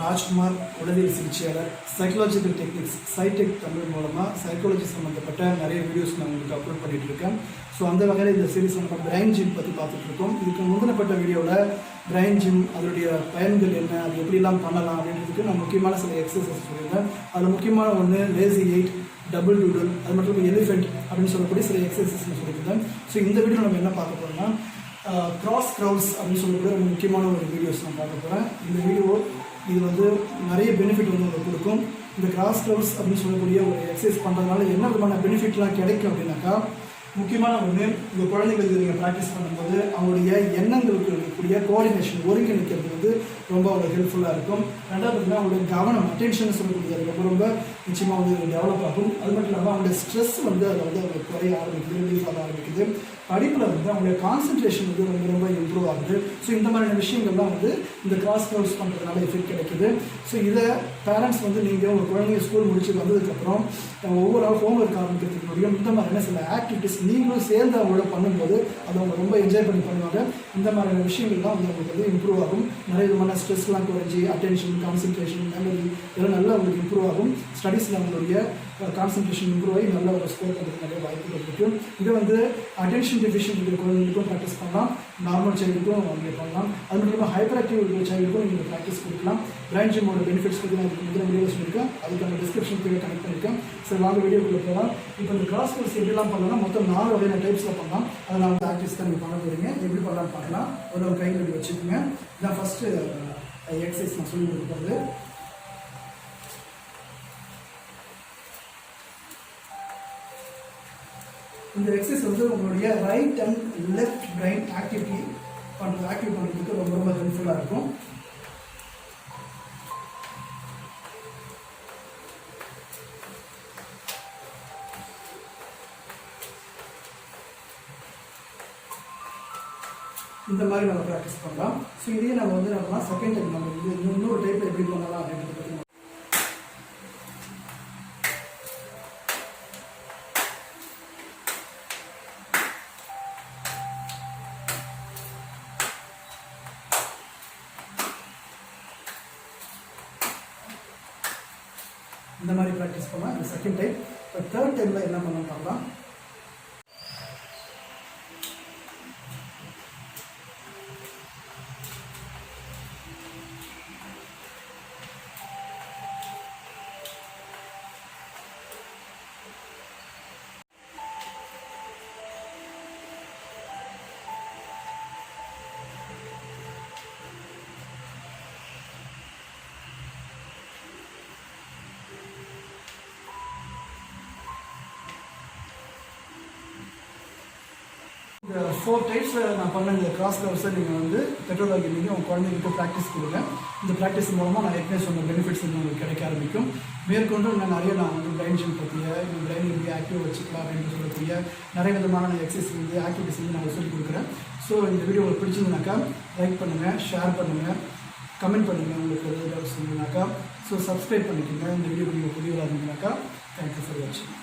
Rajkumar, உடலியல் சிகிச்சையாளர், psychological techniques சைடெக் Tamil மூலமாக psychology சம்மந்தப்பட்ட நிறைய வீடியோஸ் நான் உங்களுக்கு அப்லோட் பண்ணிகிட்டு இருக்கேன். ஸோ அந்த வகையில் இந்த சீரீஸ் நம்ம பிரைன் ஜிம் பற்றி பார்த்துட்டு இருக்கோம். இதுக்கு முந்தினப்பட்ட வீடியோவில் பிரைன் ஜிம் அதனுடைய பயன்கள் என்ன, அது எப்படிலாம் பண்ணலாம் அப்படின்றதுக்கு நான் முக்கியமான சில எக்ஸசைஸ் சொல்லியிருந்தேன். அதில் முக்கியமான ஒன்று லேசி எயிட், டபுள் டூடல், அது மட்டும் எலிஃபென்ட் அப்படின்னு சொல்லக்கூடிய சில எக்ஸசைஸ் நான் சொல்லியிருந்தேன். ஸோ இந்த வீடியோ நம்ம என்ன பார்க்க போகிறோம்னா கிராஸ் க்ரௌட்ஸ் அப்படின்னு சொல்லக்கூடிய ஒரு முக்கியமான ஒரு வீடியோஸ் நான் பார்க்க போகிறேன். இந்த வீடியோ இது நிறைய பெனிஃபிட் உங்களுக்கு கொடுக்கும். இந்த கிராஸ் க்ரௌட்ஸ் அப்படின்னு சொல்லக்கூடிய ஒரு எக்ஸசைஸ் பண்ணுறதுனால என்ன விதமான பெனிஃபிட்லாம் கிடைக்கும் அப்படின்னாக்கா, முக்கியமான ஒன்று, இந்த குழந்தைகளுக்கு நீங்கள் ப்ராக்டிஸ் பண்ணும்போது அவங்களுடைய எண்ணங்களுக்கு இருக்கக்கூடிய கோஆர்டினேஷன் ஒருங்கிணைக்கிறது ரொம்ப ஒரு ஹெல்ப்ஃபுல்லாக இருக்கும். ரெண்டாவது பார்த்தீங்கன்னா அவங்களுடைய கவனம், அட்டென்ஷன் சொல்லக்கூடியது ரொம்ப நிச்சயமாக டெவலப் ஆகும். அது மட்டும் இல்லாமல் அவங்களுடைய ஸ்ட்ரெஸ் அதில் அவங்களுக்கு குறைய ஆரம்பிக்குது, ரிலீஃப் ஆக ஆரம்பிக்குது. படிப்பில் அவங்களுடைய கான்சன்ட்ரேஷன் ரொம்ப இம்ப்ரூவ் ஆகுது. ஸோ இந்த மாதிரியான விஷயங்கள்லாம் இந்த கிராஸ் க்ரௌட்ஸ் பண்ணுறதுனால எஃபெக்ட் கிடைக்குது. ஸோ இதை பேரண்ட்ஸ் நீங்கள் உங்கள் குழந்தைங்க ஸ்கூல் முடிச்சு வந்ததுக்கப்புறம் ஒவ்வொரு ஹோம் ஒர்க் ஆரம்பிக்கிறதுக்கு முடியும். இந்த மாதிரியான சில ஆக்டிவிட்டிஸ் நீங்களும் சேர்ந்து அவங்களோட பண்ணும்போது அதை அவங்க ரொம்ப என்ஜாய் பண்ணி பண்ணுவாங்க. இந்த மாதிரியான விஷயங்கள்லாம் அவங்களுக்கு இம்ப்ரூவ் ஆகும். நிறைய விதமான ஸ்ட்ரெஸ்லாம் குறைஞ்சி அட்டென்ஷன், கான்சன்ட்ரேஷன், மெமரி இதெல்லாம் நல்லா அவங்களுக்கு இம்ப்ரூவ் ஆகும். ஸ்டடீஸில் அவங்களுடைய கான்சன்ட்ரேஷன் இம்ப்ரூவ் ஆகி நல்ல ஒரு ஸ்கோர் பண்ணுறதுக்கு நிறைய வாய்ப்புகள் இருக்கும். இதை அட்டென்ஷன் டெஃபிஷியன்ட் இருக்கிற குழந்தைங்களுக்கும் ப்ராக்டிஸ் பண்ணலாம், நார்மல் சைல்டுக்கும் அவங்க பண்ணலாம். அது மட்டும் இல்லாமல் ஹைப்பர் ஆக்டிவ் இருக்கிற சைல்டுக்கும் நீங்கள் ப்ராக்டிஸ் கொடுக்கலாம். பிரைன் ஜிம்மோட பெனிஃபிட்ஸ் பற்றி நான் இதுக்கு முதல்ல வீடியோ சொல்லியிருக்கேன், அதுக்கான டிஸ்கிரிப்ஷன் கீழே கனெக்ட் பண்ணியிருக்கேன். சரி, வாங்க வீடியோக்குள்ளே போகலாம். இப்போ இந்த கிராஸ் க்ரௌட்ஸ் எப்படிலாம் பண்ணலாம், மொத்தம் 4 வகையான டைப்ஸில் பண்ணலாம். அதை நான் ப்ராக்டிஸ் தான் நீங்கள் பண்ண போகிறீங்க. எப்படி பண்ணலாம்னு பார்க்கலாம். ஒரு கையில் வச்சுக்கோங்க. இதான் ஃபஸ்ட்டு எக்ஸசைஸ் நான் சொல்லி கொடுக்குறது. இந்த எக்ஸசைஸ் உங்களுடைய right and left brain active பண்ணுறதுக்கு ரொம்ப ஹெல்ப்ஃபுல்லாக இருக்கும். இந்த மாதிரி நம்ம ப்ராக்டிஸ் பண்ணலாம். ஸோ இதையே நம்ம செகண்ட் டைப் நம்ம இன்னொரு டைப் எப்படி பண்ணலாம் அப்படின்றது பற்றி இந்த மாதிரி ப்ராக்டிஸ் பண்ணலாம். இந்த செகண்ட் டைப். இப்போ தேர்ட் டைமில் என்ன பண்ணலாம் பார்க்கலாம். இந்த 4 டைப்ஸில் நான் பண்ண இந்த கிராஸ் க்ரௌட்ஸை நீங்கள் பெற்றோராக நீங்கள் உங்கள் குழந்தைங்களுக்கு ப்ராக்டிஸ் கொடுங்க. இந்த ப்ராக்டிஸ் மூலமாக நான் ஏற்கனவே சொன்ன பெனிஃபிட்ஸ் உங்களுக்கு கிடைக்க ஆரம்பிக்கும். மேற்கொண்டு நிறைய நான் பிரைன் ஜிம் பற்றிய பிரைன் எப்படி ஆக்டிவ் வச்சுக்கலாம் அப்படின்னு சொல்லக்கூடிய நிறைய விதமான எக்ஸசைஸ் ஆக்டிவிட்டிஸ் நான் சொல்லி கொடுக்குறேன். ஸோ இந்த வீடியோ உங்களுக்கு பிடிச்சிருந்தாக்கா லைக் பண்ணுங்கள், ஷேர் பண்ணுங்கள், கமெண்ட் பண்ணுங்கள். உங்களுக்கு எதாவது டவுட்ஸ் இருந்ததுனாக்கா ஸோ சப்ஸ்கிரைப் பண்ணிக்கோங்க. இந்த வீடியோ நீங்கள் புதியதாக இருந்ததுனாக்கா தேங்க்யூ ஃபார் வாட்சிங்.